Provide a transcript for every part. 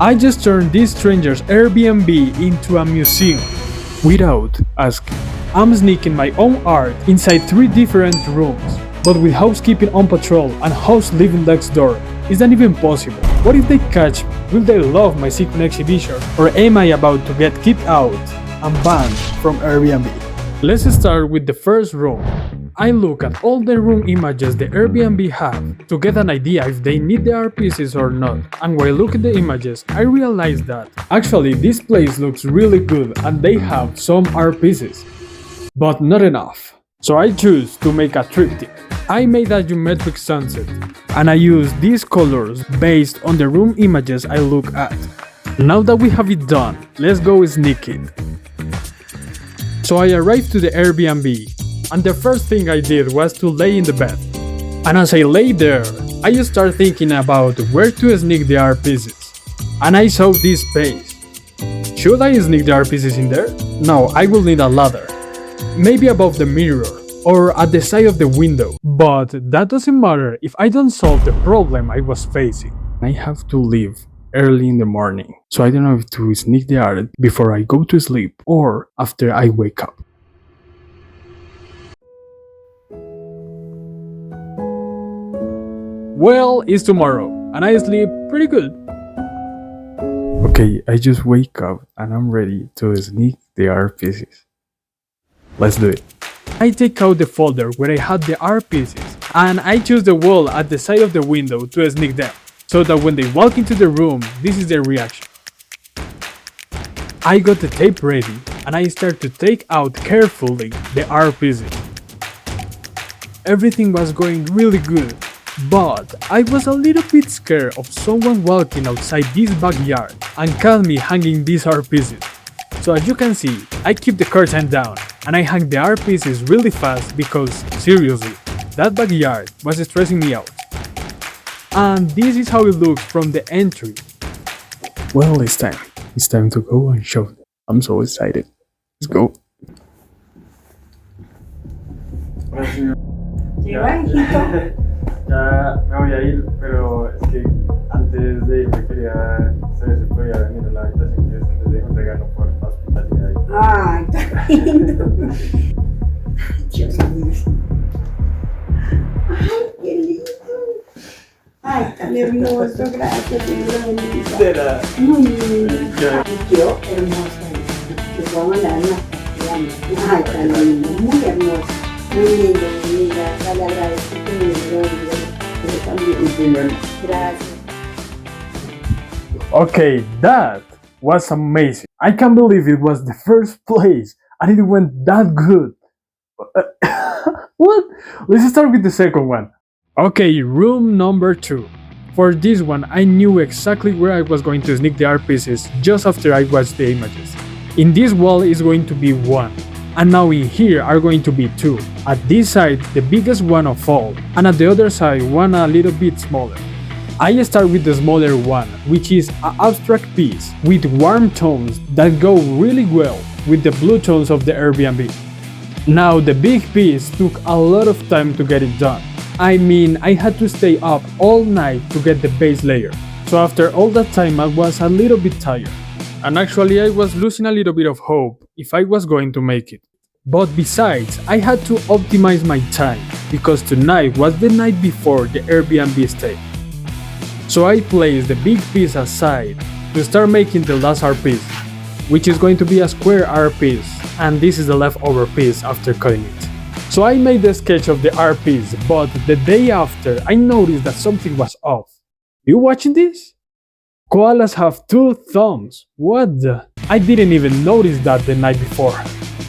I just turned this stranger's Airbnb into a museum without asking. I'm sneaking my own art inside 3 different rooms, but with housekeeping on patrol and house living next door. Is that even possible? What if they catch me? Will they love my secret exhibition? Or am I about to get kicked out and banned from Airbnb? Let's start with the first room. I look at all the room images the Airbnb have to get an idea if they need the art pieces or not. And while looking at the images, I realized that actually this place looks really good and they have some art pieces, but not enough. So I choose to make a triptych. I made a geometric sunset, and I use these colors based on the room images I look at. Now that we have it done, let's go sneak it. So I arrived to the Airbnb, and the first thing I did was to lay in the bed. And as I lay there, I started thinking about where to sneak the art pieces. And I saw this space. Should I sneak the art pieces in there? No, I will need a ladder. Maybe above the mirror, or at the side of the window. But that doesn't matter if I don't solve the problem I was facing. I have to leave early in the morning, so I don't know if to sneak the art before I go to sleep or after I wake up. Well, it's tomorrow, and I sleep pretty good. Okay, I just wake up and I'm ready to sneak the art pieces. Let's do it. I take out the folder where I had the art pieces, and I choose the wall at the side of the window to sneak them, so that when they walk into the room, this is their reaction. I got the tape ready, and I start to take out carefully the art pieces. Everything was going really good, but I was a little bit scared of someone walking outside this backyard and caught me hanging these art pieces. So as you can see, I keep the curtain down and I hang the art pieces really fast because, seriously, that backyard was stressing me out. And this is how it looks from the entry. Well, it's time. It's time to go and show them. I'm so excited. Let's go. Ya, ya me voy a ir, pero es que antes de irme quería saber si podía venir a la habitación que es donde dejo un regalo por la hospitalidad. Ay, qué lindo. Dios mío. Ay, qué lindo. Ay, tan hermoso. Gracias, Dios lo bendiga. De nada. Muy lindo. Y yo, hermosa. Les voy a mandar una. Ay, tan lindo. Muy hermoso. Muy lindo, mi vida. Dale agradecimiento muy grande. Yo también. Gracias. Okay, that was amazing. I can't believe it was the first place and it went that good. What? Let's start with the second one. Okay, room number 2. For this one, I knew exactly where I was going to sneak the art pieces just after I watched the images. In this wall is going to be 1, and now in here are going to be 2. At this side, the biggest one of all, and at the other side, one a little bit smaller. I start with the smaller one, which is an abstract piece with warm tones that go really well with the blue tones of the Airbnb. Now the big piece took a lot of time to get it done. I mean, I had to stay up all night to get the base layer. So after all that time I was a little bit tired. And actually I was losing a little bit of hope if I was going to make it. But besides, I had to optimize my time because tonight was the night before the Airbnb stay. So I placed the big piece aside to start making the last art piece, which is going to be a square art piece, and this is the leftover piece after cutting it. So I made the sketch of the art piece, but the day after I noticed that something was off. You watching this? Koalas have 2 thumbs. What the? I didn't even notice that the night before.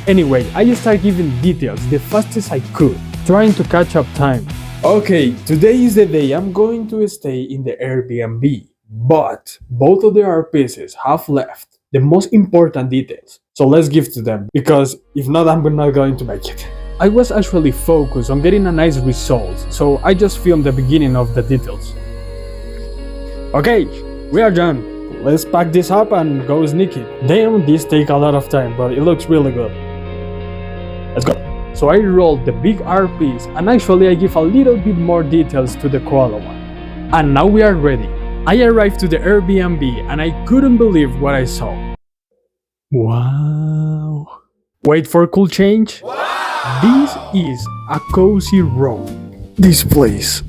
Anyway, I started giving details the fastest I could, trying to catch up time. Okay, today is the day I'm going to stay in the Airbnb, but both of the art pieces have left the most important details. So let's give to them, because if not, I'm not going to make it. I was actually focused on getting a nice result, so I just filmed the beginning of the details. Okay, we are done. Let's pack this up and go sneak it. Damn, this take a lot of time, but it looks really good. Let's go. So I rolled the big art piece, and actually I give a little bit more details to the koala one. And now we are ready. I arrived to the Airbnb and I couldn't believe what I saw. Wow. Wait for cool change? This is a cozy room. This place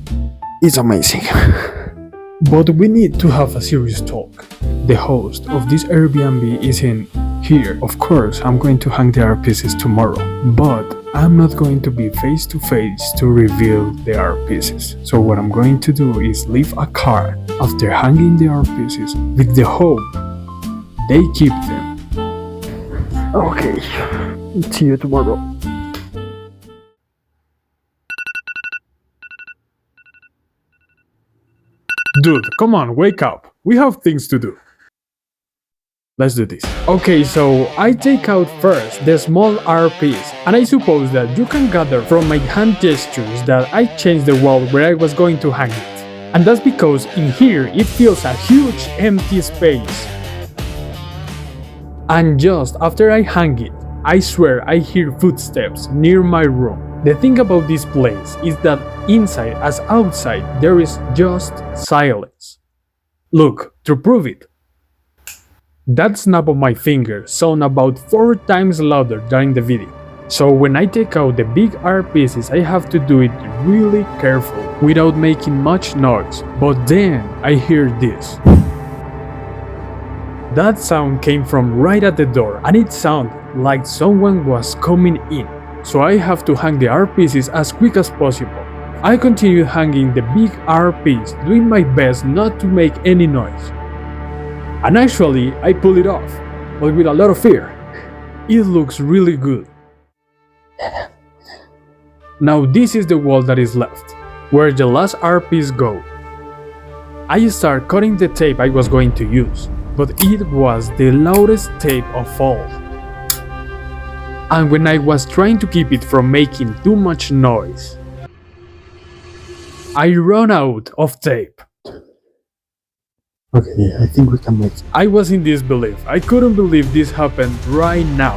is amazing. But we need to have a serious talk. The host of this Airbnb is in here. Of course, I'm going to hang the art pieces tomorrow, but I'm not going to be face to face to reveal the art pieces. So what I'm going to do is leave a card after hanging the art pieces with the hope they keep them. Okay, see you tomorrow. Dude, come on, wake up. We have things to do. Let's do this. Okay, so I take out first the small art piece, and I suppose that you can gather from my hand gestures that I changed the wall where I was going to hang it. And that's because in here it feels a huge empty space. And just after I hang it, I swear I hear footsteps near my room. The thing about this place is that inside as outside there is just silence. Look, to prove it. That snap of my finger sounded about 4 times louder than in the video. So when I take out the big art pieces, I have to do it really careful without making much noise. But then I hear this. That sound came from right at the door and it sounded like someone was coming in. So I have to hang the art pieces as quick as possible. I continued hanging the big art piece, doing my best not to make any noise. And actually, I pulled it off, but with a lot of fear. It looks really good. Now this is the wall that is left, where the last art piece goes. I start cutting the tape I was going to use, but it was the loudest tape of all. And when I was trying to keep it from making too much noise, I ran out of tape. Okay, I think we can make it. I was in disbelief. I couldn't believe this happened right now.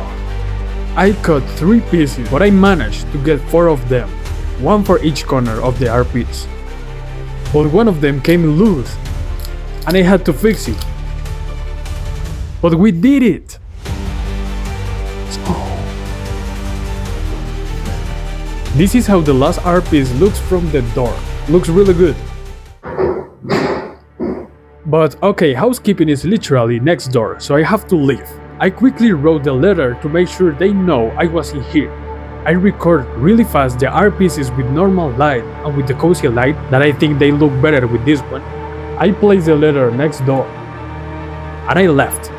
I cut 3 pieces, but I managed to get 4 of them, 1 for each corner of the art piece. But one of them came loose, and I had to fix it. But we did it! This is how the last art piece looks from the door. Looks really good. But okay, housekeeping is literally next door, so I have to leave. I quickly wrote the letter to make sure they know I was in here. I record really fast the art pieces with normal light and with the cozy light that I think they look better with this one. I placed the letter next door and I left.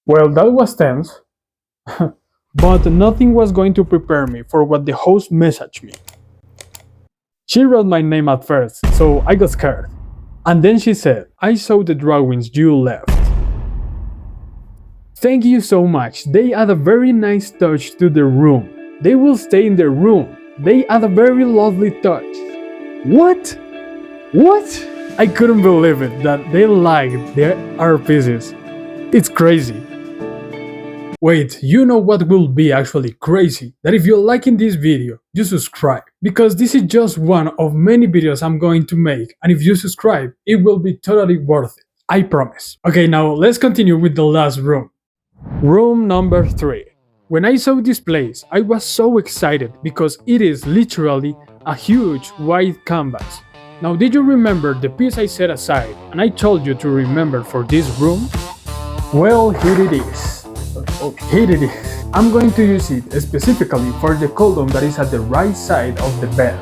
Well, that was tense. But nothing was going to prepare me for what the host messaged me. She wrote my name at first, so I got scared. And then she said, I saw the drawings you left. Thank you so much. They add a very nice touch to the room. They will stay in the room. They add a very lovely touch. What? What? I couldn't believe it that they liked their art pieces. It's crazy. Wait, you know what will be actually crazy? That if you're liking this video, you subscribe. Because this is just one of many videos I'm going to make, and if you subscribe, it will be totally worth it. I promise. Okay, now let's continue with the last room. Room number 3. When I saw this place, I was so excited because it is literally a huge white canvas. Now, did you remember the piece I set aside and I told you to remember for this room? Well, here it is. Here it is. I'm going to use it specifically for the column that is at the right side of the bed.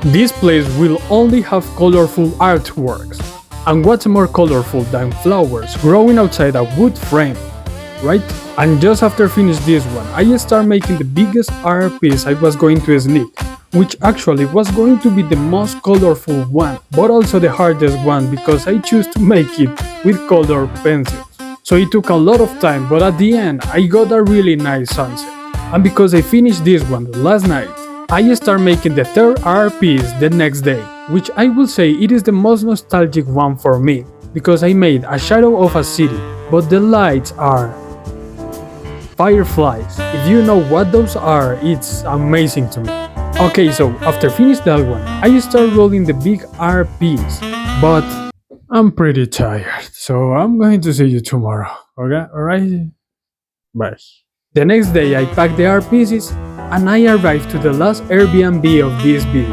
This place will only have colorful artworks. And what's more colorful than flowers growing outside a wood frame, right? And just after finish this one, I start making the biggest art piece I was going to sneak, which actually was going to be the most colorful one, but also the hardest one because I choose to make it with colored pencils. So it took a lot of time, but at the end I got a really nice sunset. And because I finished this one last night, I start making the third art piece the next day, which I will say it is the most nostalgic one for me, because I made a shadow of a city, but the lights are fireflies. If you know what those are, it's amazing to me. Okay, so after finish that one, I start rolling the big R piece, but I'm pretty tired, so I'm going to see you tomorrow. Okay, alright? Bye. The next day, I packed the art pieces and I arrived to the last Airbnb of this video.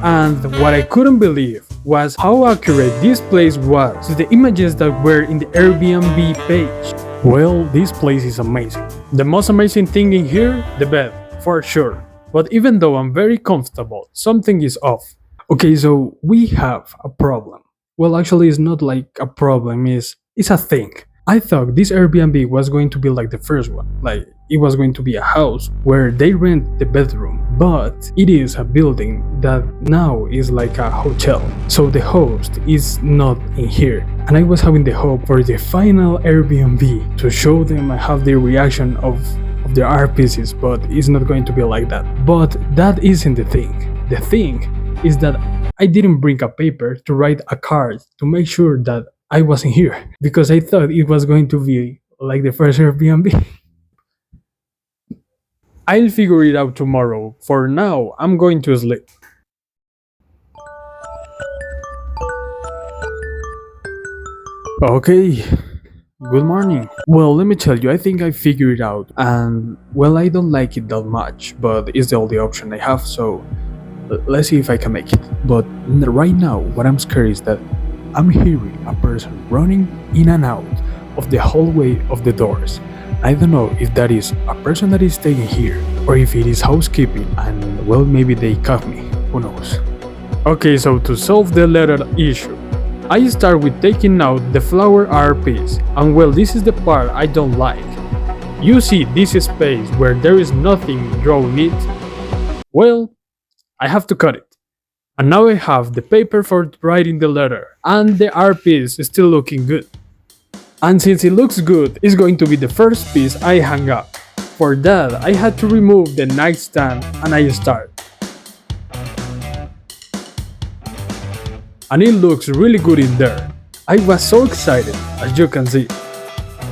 And what I couldn't believe was how accurate this place was to the images that were in the Airbnb page. Well, this place is amazing. The most amazing thing in here, the bed, for sure. But even though I'm very comfortable, something is off. Okay, so we have a problem. Well, actually, it's not like a problem, it's a thing. I thought this Airbnb was going to be like the first one, like it was going to be a house where they rent the bedroom, but it is a building that now is like a hotel, so the host is not in here. And I was having the hope for the final Airbnb to show them and have the reaction of the art pieces, but it's not going to be like that. But that isn't the thing. The thing is that I didn't bring a paper to write a card to make sure that I wasn't here, because I thought it was going to be like the first Airbnb. I'll figure it out tomorrow. For now, I'm going to sleep. Okay, good morning. Well, let me tell you, I think I figured it out, and well, I don't like it that much, but it's the only option I have, so let's see if I can make it. But right now, what I'm scared is that I'm hearing a person running in and out of the hallway of the doors. I don't know if that is a person that is staying here or if it is housekeeping and well, maybe they caught me, who knows. Okay, so to solve the letter issue, I start with taking out the flower art piece, and well, this is the part I don't like. You see this space where there is nothing drawn in it? Well, I have to cut it. And now I have the paper for writing the letter, and the art piece is still looking good. And since it looks good, it's going to be the first piece I hang up. For that, I had to remove the nightstand and I start. And it looks really good in there. I was so excited, as you can see.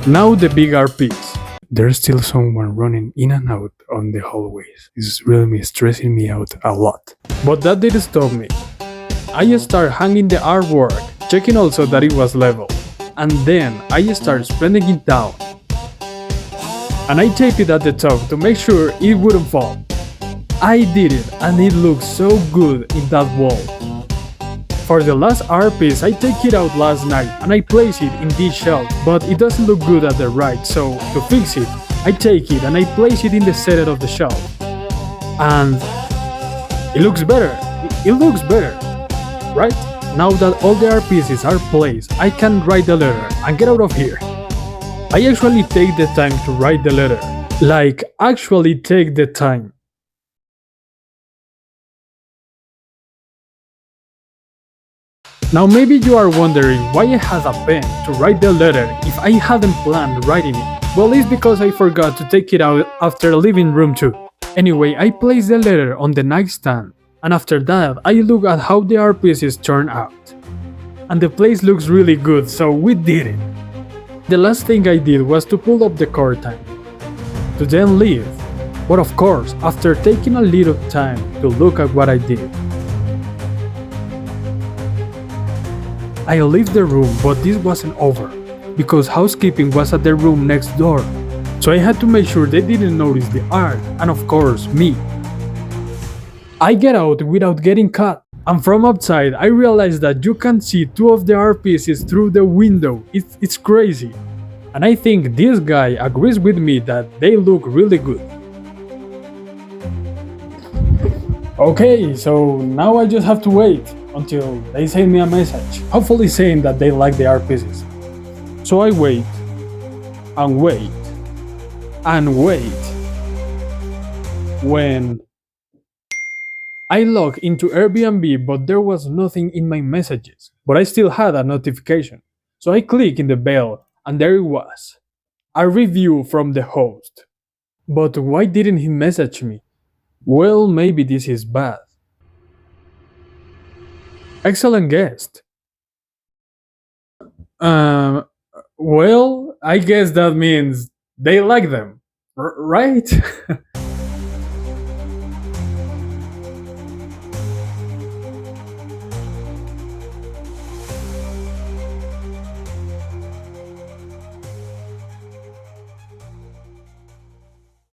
Now the big art piece. There's still someone running in and out on the hallways. It's really stressing me out a lot. But that didn't stop me. I start hanging the artwork, checking also that it was level. And then I start spreading it down. And I taped it at the top to make sure it wouldn't fall. I did it, and it looks so good in that wall. For the last art piece, I take it out last night and I place it in this shelf, but it doesn't look good at the right, so to fix it, I take it and I place it in the center of the shelf. And it looks better. It looks better, right? Now that all the art pieces are placed, I can write the letter and get out of here. I actually take the time to write the letter. Like, actually take the time. Now maybe you are wondering why I had a pen to write the letter if I hadn't planned writing it. Well, it's because I forgot to take it out after leaving room 2. Anyway, I place the letter on the nightstand, and after that I look at how the art pieces turn out. And the place looks really good, so we did it. The last thing I did was to pull up the curtain, to then leave. But of course, after taking a little time to look at what I did, I left the room, but this wasn't over, because housekeeping was at the room next door, so I had to make sure they didn't notice the art, and of course, me. I get out without getting caught, and from outside I realized that you can see 2 of the art pieces through the window. It's crazy. And I think this guy agrees with me that they look really good. Okay, so now I just have to wait until they send me a message, hopefully saying that they like the art pieces. So I wait, and wait, and wait. When I log into Airbnb, but there was nothing in my messages, but I still had a notification. So I click in the bell, and there it was. A review from the host. But why didn't he message me? Well, maybe this is bad. Excellent guest. Well, I guess that means they like them. Right?